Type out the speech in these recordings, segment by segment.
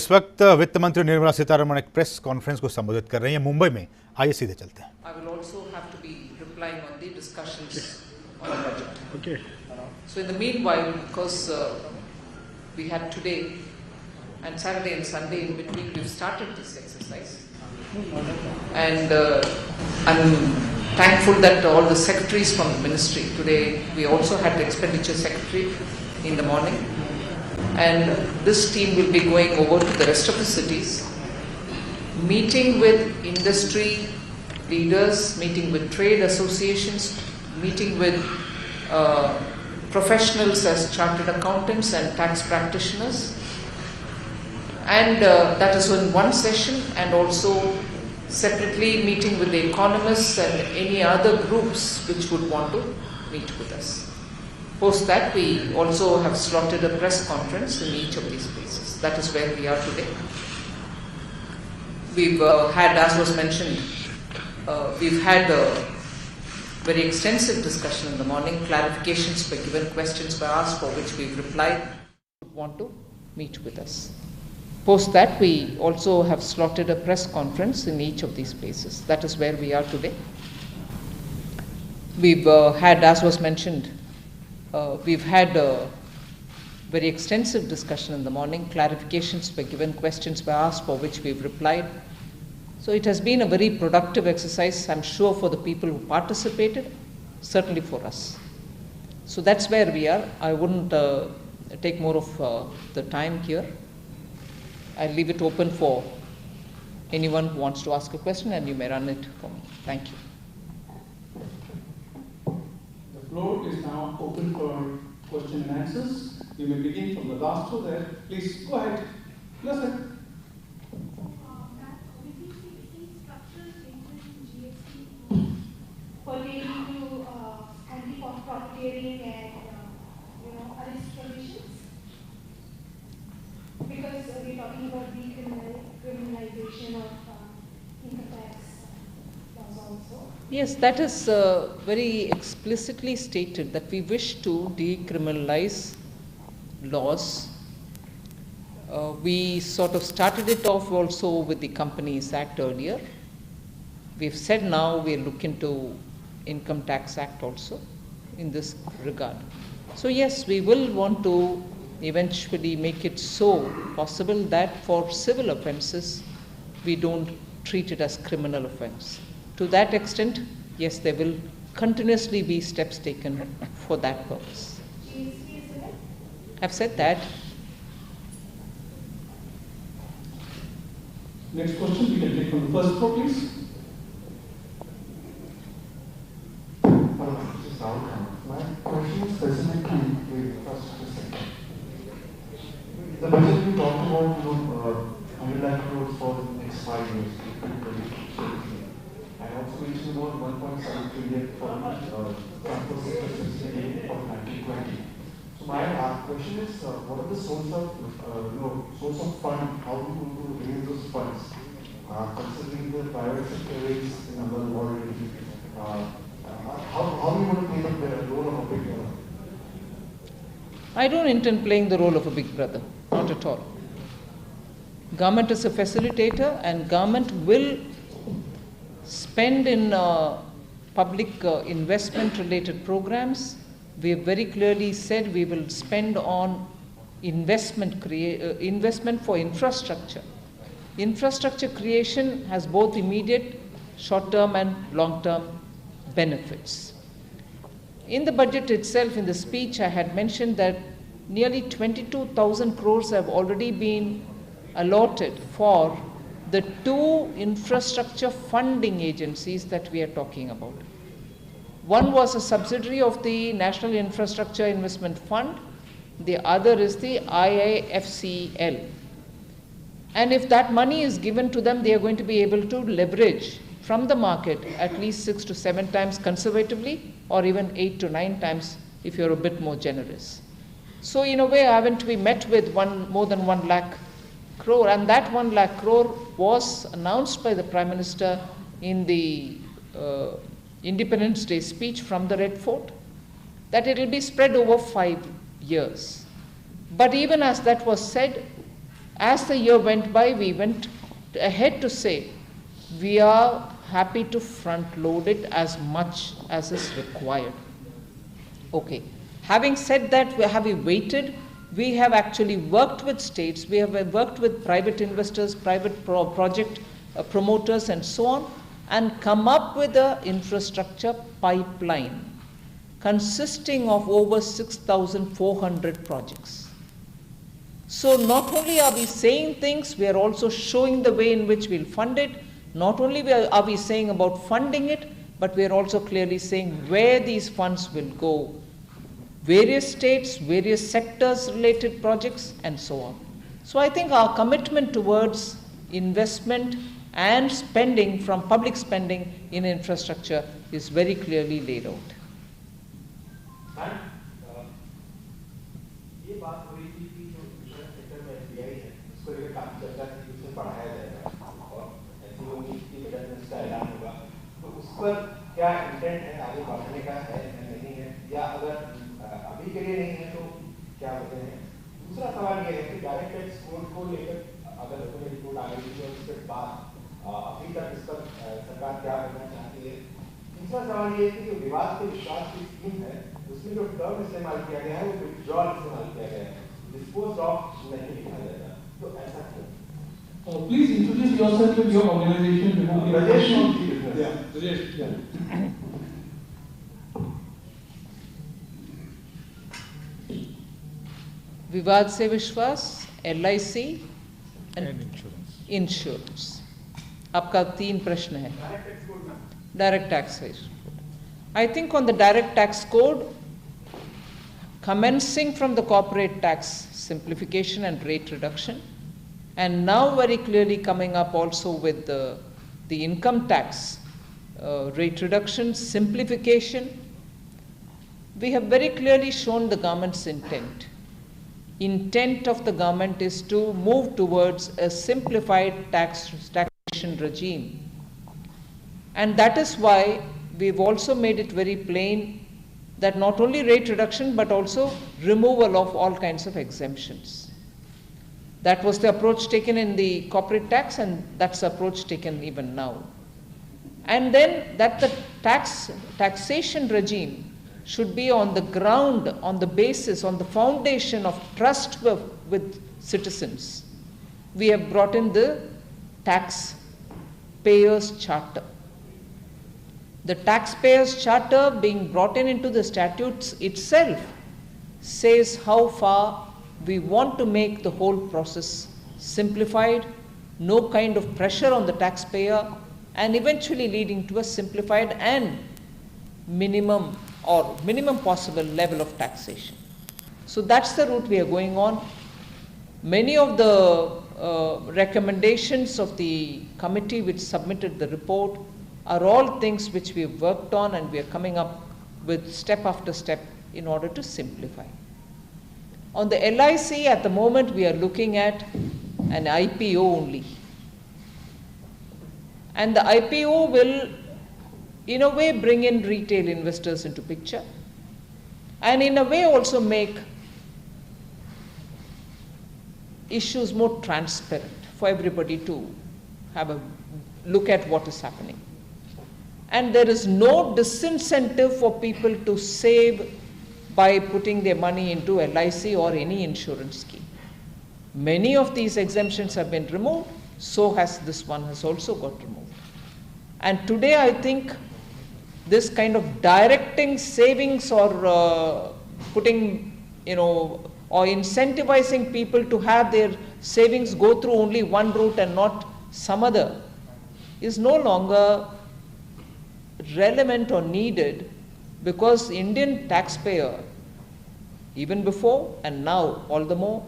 इस वक्त वित्त मंत्री निर्मला सीतारमण एक प्रेस कॉन्फ्रेंस को संबोधित कर रही हैं मुंबई में। आइए सीधे चलते हैं। I will also have to be replying on the discussions on the budget. Okay. So in the meanwhile, because we had today and Saturday and Sunday in between, we've started this exercise, and I'm thankful that all the secretaries from the ministry today. We also had the expenditure secretary in the morning. And this team will be going over to the rest of the cities, meeting with industry leaders, meeting with trade associations, meeting with professionals as chartered accountants and tax practitioners. And that is in one session, and also separately meeting with the economists and any other groups which would want to meet with us. Post that, we also have slotted a press conference in each of these places. That is where we are today. We've had, as was mentioned, we've had a very extensive discussion in the morning. Clarifications were given, questions were asked, for which we've replied. Want to meet with us. Post that, we also have slotted a press conference in each of these places. That is where we are today. We've had, as was mentioned, we've had a very extensive discussion in the morning. Clarifications were given, questions were asked, for which we've replied. So it has been a very productive exercise, I'm sure, for the people who participated, certainly for us. So that's where we are. I wouldn't take more of the time here. I'll leave it open for anyone who wants to ask a question, and you may run it for me. Thank you. The floor is now open for question and answers. You may begin from the last row there. Please go ahead. Yes, sir. Pertaining to anti-profiteering and arrest provisions, because we're talking about decriminalization of income tax laws also. Yes, that is very explicitly stated that we wish to decriminalize laws. We sort of started it off also with the Companies Act earlier. We've said now we're looking to Income Tax Act also in this regard. So yes, we will want to eventually make it so possible that for civil offences we don't treat it as criminal offence. To that extent, yes, there will continuously be steps taken for that purpose. I've said that. Next question we can take from the first floor, please. My question is specifically with first to second. The budget we talked about 100 lakh crores for the next 5 years. I also mentioned about 1.7 trillion for transport sector specifically for 2020. So my question is, what are the source of fund? How are we going to raise those funds? Considering the private sector rates in our already. How are we going to play the role of a big brother? I don't intend playing the role of a big brother, not at all. Government is a facilitator, and government will spend in public investment related programs. We have very clearly said we will spend on investment for infrastructure. Infrastructure creation has both immediate short-term and long-term benefits. In the budget itself, in the speech, I had mentioned that nearly 22,000 crores have already been allotted for the two infrastructure funding agencies that we are talking about. One was a subsidiary of the National Infrastructure Investment Fund. The other is the IIFCL. And if that money is given to them, they are going to be able to leverage from the market at least 6 to 7 times conservatively, or even 8 to 9 times if you're a bit more generous. So in a way, haven't we met with more than 1 lakh crore, and that 1 lakh crore was announced by the Prime Minister in the Independence Day speech from the Red Fort, that it will be spread over 5 years. But even as that was said, as the year went by, we went ahead to say we are happy to front load it as much as is required. Okay. Having said that, have we waited? We have actually worked with states, we have worked with private investors, private project promoters and so on, and come up with an infrastructure pipeline consisting of over 6,400 projects. So not only are we saying things, we are also showing the way in which we'll fund it. Not only are we saying about funding it, but we are also clearly saying where these funds will go. Various states, various sectors related projects and so on. So I think our commitment towards investment and spending from public spending in infrastructure is very clearly laid out. ये बात हो रही थी कि जो insurance sector में FDI है उसको लेकर काफी चर्चा थी कि उसे बढ़ाया जाएगा और ऐसी होगी कि बजट में उसका ऐलान होगा, तो उस पर क्या इंटेंट है, आगे बढ़ाने का है या नहीं है, या अगर अभी के लिए नहीं है तो क्या वजह है? दूसरा सवाल ये है कि डायरेक्ट टैक्स कोड को लेकर अगर कोई रिपोर्ट आ गई है उसके बाद अभी तक इस पर सरकार क्या करना चाहती है? तीसरा सवाल ये है कि जो विवाद के विश्वास की स्कीम है उसमें जो टर्म इस्तेमाल किया गया है वो विथड्रॉल इस्तेमाल किया गया है, डिस्पोज ऑफ नहीं लिखा जाएगा, तो ऐसा क्यों? Please introduce yourself with your organization before the Rajesh. Yeah, Rajesh. Yeah. विवाद से विश्वास, LIC And and insurance. Insurance. आपका 3 प्रश्न है. Direct tax code. I think on the direct tax code, commencing from the corporate tax simplification and rate reduction, and now very clearly coming up also with the income tax rate reduction, simplification, we have very clearly shown the government's intent. Intent of the government is to move towards a simplified taxation regime. And that is why we've also made it very plain that not only rate reduction but also removal of all kinds of exemptions. That was the approach taken in the corporate tax, and that's the approach taken even now. And then that the taxation regime should be on the ground, on the basis, on the foundation of trust with citizens. We have brought in the taxpayers' charter. The taxpayers' charter being brought into the statutes itself says how far we want to make the whole process simplified, no kind of pressure on the taxpayer, and eventually leading to a simplified and minimum possible level of taxation. So that's the route we are going on. Many of the recommendations of the committee which submitted the report are all things which we have worked on, and we are coming up with step after step in order to simplify. On the LIC, at the moment we are looking at an IPO only. And the IPO will in a way bring in retail investors into picture, and in a way also make issues more transparent for everybody to have a look at what is happening. And there is no disincentive for people to save by putting their money into LIC or any insurance scheme. Many of these exemptions have been removed, so has this one has also got removed. And today I think this kind of directing savings or putting, or incentivizing people to have their savings go through only one route and not some other is no longer relevant or needed, because the Indian taxpayer, even before and now all the more,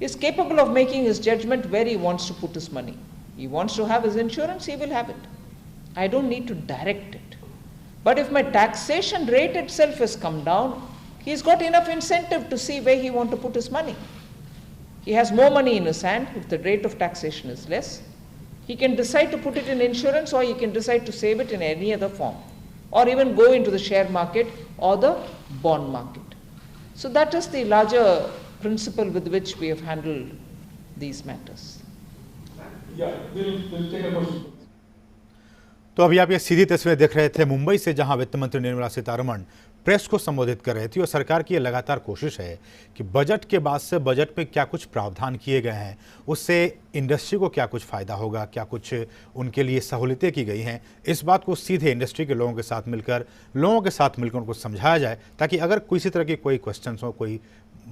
is capable of making his judgment where he wants to put his money. He wants to have his insurance, he will have it. I don't need to direct it. But if my taxation rate itself has come down, he's got enough incentive to see where he wants to put his money. He has more money in his hand if the rate of taxation is less. He can decide to put it in insurance, or he can decide to save it in any other form, or even go into the share market or the bond market. So that is the larger principle with which we have handled these matters. Yeah, we'll take a question. तो अभी आप ये सीधी तस्वीरें देख रहे थे मुंबई से, जहां वित्त मंत्री निर्मला सीतारमण प्रेस को संबोधित कर रही थी। और सरकार की ये लगातार कोशिश है कि बजट के बाद से बजट में क्या कुछ प्रावधान किए गए हैं, उससे इंडस्ट्री को क्या कुछ फ़ायदा होगा, क्या कुछ उनके लिए सहूलियतें की गई हैं, इस बात को सीधे इंडस्ट्री के लोगों के साथ मिलकर उनको समझाया जाए, ताकि अगर किसी तरह की कोई क्वेश्चन हो, कोई